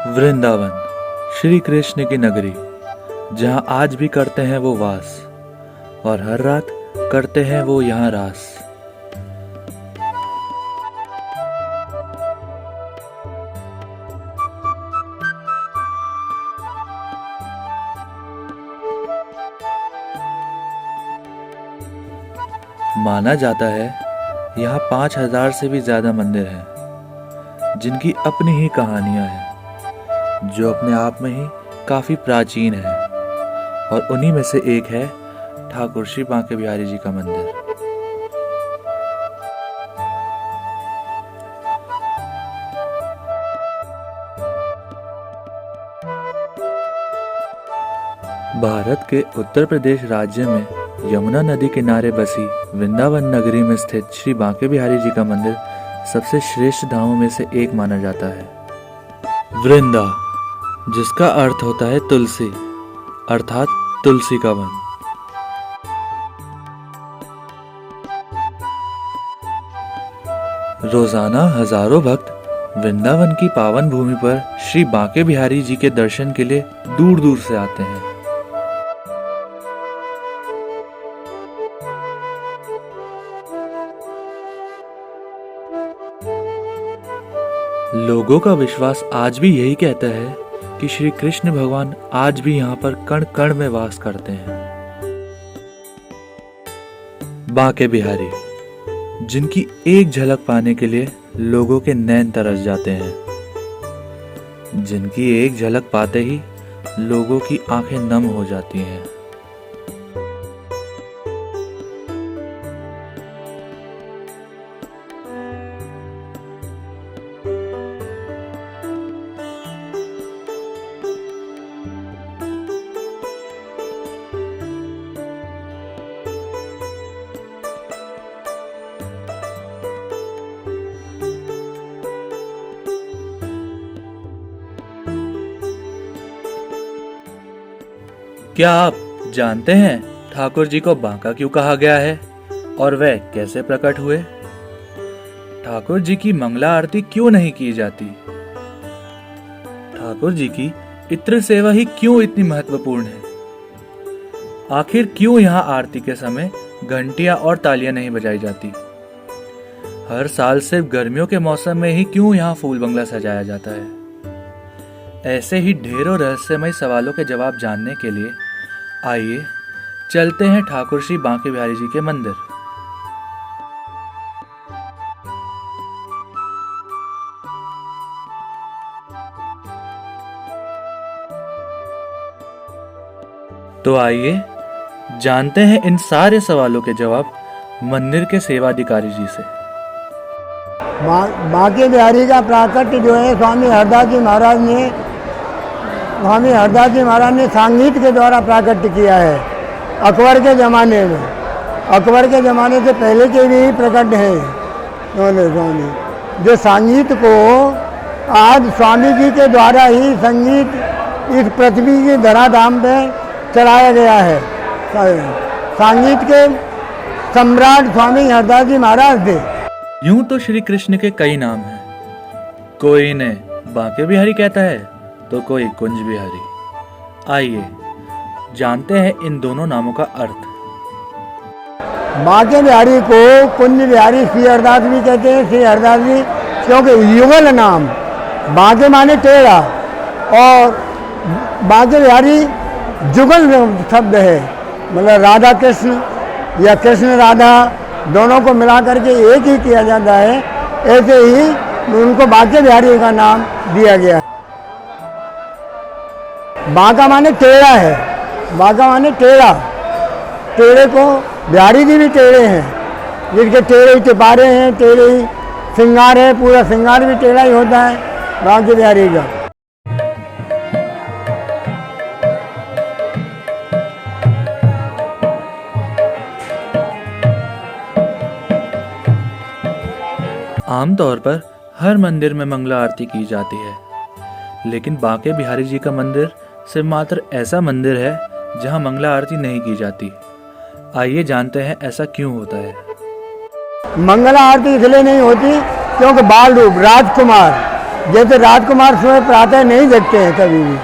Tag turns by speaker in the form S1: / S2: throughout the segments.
S1: वृंदावन, श्री कृष्ण की नगरी, जहाँ आज भी करते हैं वो वास, और हर रात करते हैं वो यहाँ रास। माना जाता है यहाँ 5000 से भी ज्यादा मंदिर हैं, जिनकी अपनी ही कहानियां हैं, जो अपने आप में ही काफी प्राचीन है। और उन्हीं में से एक है ठाकुर श्री बांके बिहारी जी का मंदिर। भारत के उत्तर प्रदेश राज्य में यमुना नदी किनारे बसी वृंदावन नगरी में स्थित श्री बांके बिहारी जी का मंदिर सबसे श्रेष्ठ धामों में से एक माना जाता है। वृंदा, जिसका अर्थ होता है तुलसी, अर्थात तुलसी का वन। रोजाना हजारों भक्त वृंदावन की पावन भूमि पर श्री बांके बिहारी जी के दर्शन के लिए दूर दूर से आते हैं। लोगों का विश्वास आज भी यही कहता है कि श्री कृष्ण भगवान आज भी यहाँ पर कण कण में वास करते हैं। बांके बिहारी, जिनकी एक झलक पाने के लिए लोगों के नैन तरस जाते हैं, जिनकी एक झलक पाते ही लोगों की आंखें नम हो जाती हैं। क्या आप जानते हैं ठाकुर जी को बांका क्यों कहा गया है और वह कैसे प्रकट हुए? ठाकुर जी की मंगला आरती क्यों नहीं की जाती? ठाकुर जी की इत्र सेवा ही क्यों इतनी महत्वपूर्ण है? आखिर क्यों यहाँ आरती के समय घंटियां और तालियां नहीं बजाई जाती? हर साल सिर्फ गर्मियों के मौसम में ही क्यों यहाँ फूल बंगला सजाया जाता है? ऐसे ही ढेरों रहस्यमय सवालों के जवाब जानने के लिए आइए चलते हैं ठाकुर श्री बांके बिहारी जी के मंदिर। तो आइए जानते हैं इन सारे सवालों के जवाब मंदिर के सेवाधिकारी जी से।
S2: बांके बिहारी का प्राकट्य जो है स्वामी हरदास जी महाराज ने संगीत के द्वारा प्राकट्य किया है। अकबर के ज़माने में, अकबर के ज़माने से पहले के भी प्रकट है स्वामी, जो संगीत को आज स्वामी जी के द्वारा ही संगीत इस पृथ्वी की धराधाम पे चलाया गया है। संगीत के सम्राट स्वामी हरदास जी महाराज थे।
S1: यूं तो श्री कृष्ण के कई नाम हैं, कोई इन्हें बांके बिहारी कहता है तो कोई कुंज बिहारी। आइए जानते हैं इन दोनों नामों का अर्थ।
S2: बांके बिहारी को कुंज बिहारी श्री हरदास भी कहते हैं। श्री हरदास जी क्योंकि युगल नाम, बांके माने टेढ़ा, और बांके बिहारी जुगल शब्द है, मतलब राधा कृष्ण या कृष्ण राधा दोनों को मिला करके एक ही किया जाता है। ऐसे ही उनको बांके बिहारी का नाम दिया गया है। बांका माने टेढ़ा है, बांका माने टेढ़ा, टेढ़े को बिहारी जी भी टेढ़े हैं, जिनके टेढ़े ही टिपारे हैं, टेढ़े ही श्रृंगार है, पूरा श्रृंगार भी टेढ़ा ही होता है बांके बिहारी का।
S1: आमतौर पर हर मंदिर में मंगला आरती की जाती है, लेकिन बांके बिहारी जी का मंदिर सिर्फ मात्र ऐसा मंदिर है जहां मंगला आरती नहीं की जाती। आइए जानते हैं ऐसा क्यों होता है।
S2: मंगला आरती इसलिए नहीं होती क्योंकि बाल रूप राजकुमार, जैसे राजकुमार सुबह प्रातः नहीं जगते हैं कभी भी,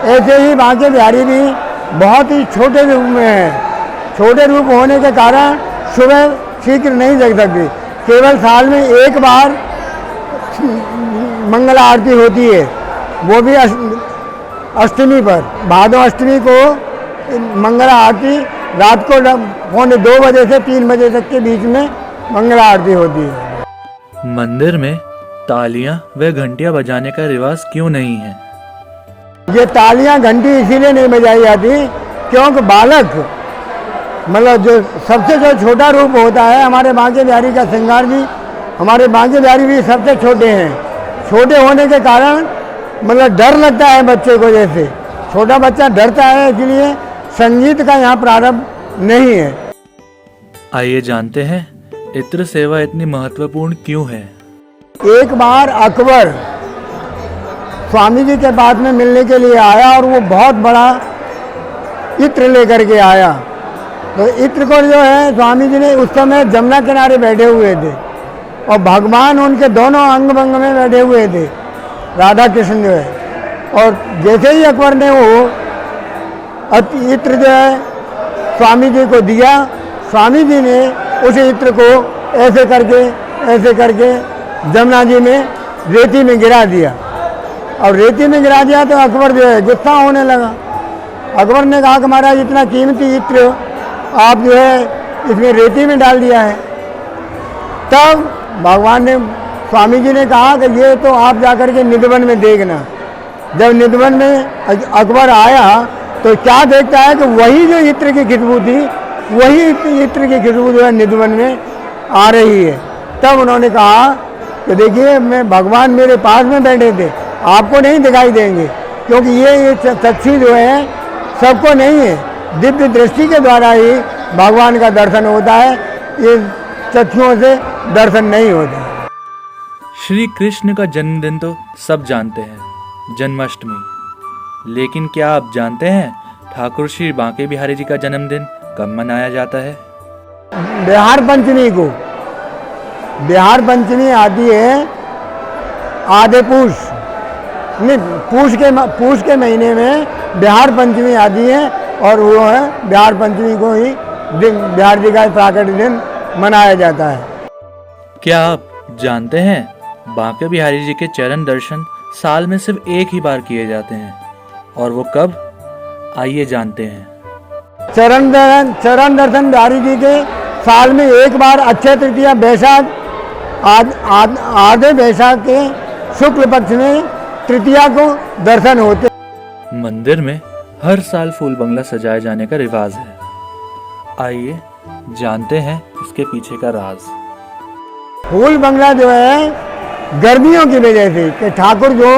S2: ऐसे ही बांके बिहारी भी बहुत ही छोटे रूप में है। छोटे रूप होने के कारण सुबह शीघ्र नहीं जग सकते। केवल साल में एक बार मंगला आरती होती है, वो भी अष्टमी पर। भादो अष्टमी को मंगला आरती रात को 2:45 बजे से 3 बजे तक के बीच में मंगला आरती होती है।
S1: मंदिर में तालियां व घंटियां बजाने का रिवाज क्यों नहीं है?
S2: ये तालियां घंटी इसीलिए नहीं बजाई जाती क्योंकि बालक, मतलब जो सबसे जो छोटा रूप होता है हमारे बांके बिहारी का श्रृंगार जी, हमारे बांके बिहारी भी सबसे छोटे हैं। छोटे होने के कारण मतलब डर लगता है बच्चे को, जैसे छोटा बच्चा डरता है, इसलिए संगीत का यहाँ प्रारंभ नहीं है।
S1: आइए जानते हैं इत्र सेवा इतनी महत्वपूर्ण क्यों है।
S2: एक बार अकबर स्वामी जी के पास में मिलने के लिए आया और वो बहुत बड़ा इत्र लेकर के आया। तो इत्र को जो है स्वामी जी ने, उस समय जमुना किनारे बैठे हुए थे और भगवान उनके दोनों अंग भंग में बैठे हुए थे, राधा कृष्ण जो है। और जैसे ही अकबर ने वो इत्र जो है स्वामी जी को दिया, स्वामी जी ने उस इत्र को ऐसे करके जमुना जी में रेती में गिरा दिया। और रेती में गिरा दिया तो अकबर जो है गुस्सा होने लगा। अकबर ने कहा कि महाराज इतना कीमती इत्र आप जो है इसमें रेती में डाल दिया है। तब भगवान ने, स्वामी जी ने कहा कि ये तो आप जाकर के निधिवन में देखना। जब निधिवन में अकबर आया तो क्या देखता है कि वही जो इत्र की खुशबू थी, वही इत्र की खुशबू जो है निधिवन में आ रही है। तब उन्होंने कहा कि देखिए, मैं भगवान मेरे पास में बैठे थे, आपको नहीं दिखाई देंगे क्योंकि ये चक्षु जो है सबको नहीं है। दिव्य दृष्टि के द्वारा ही भगवान का दर्शन होता है, ये चक्षुओं से दर्शन नहीं होता।
S1: श्री कृष्ण का जन्मदिन तो सब जानते हैं, जन्माष्टमी। लेकिन क्या आप जानते हैं ठाकुर श्री बांके बिहारी जी का जन्मदिन कब मनाया जाता है?
S2: बिहार पंचमी को। बिहार पंचमी आती है आधे पूष, नहीं पूष के महीने में बिहार पंचमी आती है और वो है बिहार पंचमी को ही बिहार जी का प्राकट्य दिन मनाया जाता है।
S1: क्या आप जानते हैं बांके बिहारी जी के चरण दर्शन साल में सिर्फ एक ही बार किए जाते हैं, और वो कब? आइए जानते हैं।
S2: चरण दर्शन बिहारी जी के साल में एक बार अक्षय तृतीया बैसाख, आधे बैसाख के शुक्ल पक्ष में तृतीया को दर्शन होते।
S1: मंदिर में हर साल फूल बंगला सजाए जाने का रिवाज है। आइए जानते हैं इसके पीछे का राज।
S2: फूल बंगला जो है गर्मियों की वजह से, कि ठाकुर जो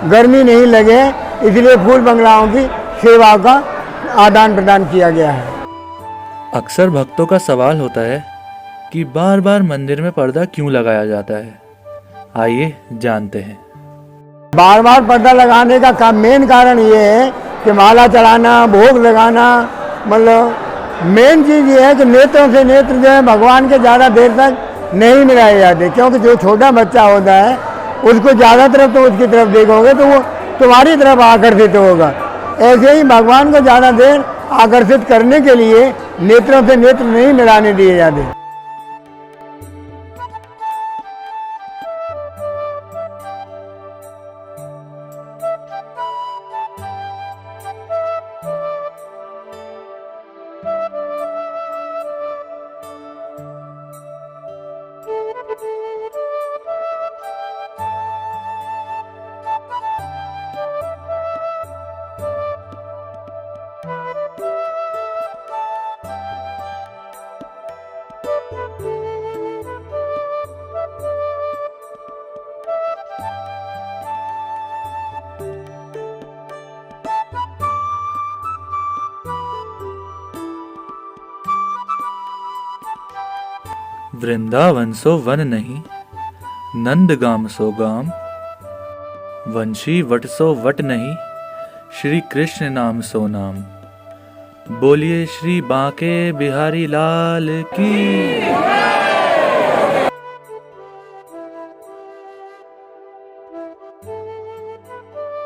S2: गर्मी नहीं लगे, इसलिए फूल बंगलाओं की सेवा का आदान प्रदान किया गया है।
S1: अक्सर भक्तों का सवाल होता है कि बार बार मंदिर में पर्दा क्यों लगाया जाता है। आइए जानते हैं।
S2: बार बार पर्दा लगाने का मेन कारण ये है कि माला चढ़ाना, भोग लगाना, मतलब मेन चीज़ ये है कि नेत्रों से नेत्र जो है भगवान के ज़्यादा देर तक नहीं मिलाए जाते, क्योंकि जो छोटा बच्चा होता है उसको ज़्यादा तरफ तो उसकी तरफ देखोगे तो वो तुम्हारी तरफ आकर्षित होगा। ऐसे ही भगवान को ज़्यादा देर आकर्षित करने के लिए नेत्रों से नेत्र नहीं मिलाने दिए जाते।
S1: वृंदावन सो वन नहीं, नंदगाम सो गाम, वंशी वट सो वट नहीं, श्री कृष्ण नाम सो नाम। बोलिए श्री बांके बिहारी लाल की।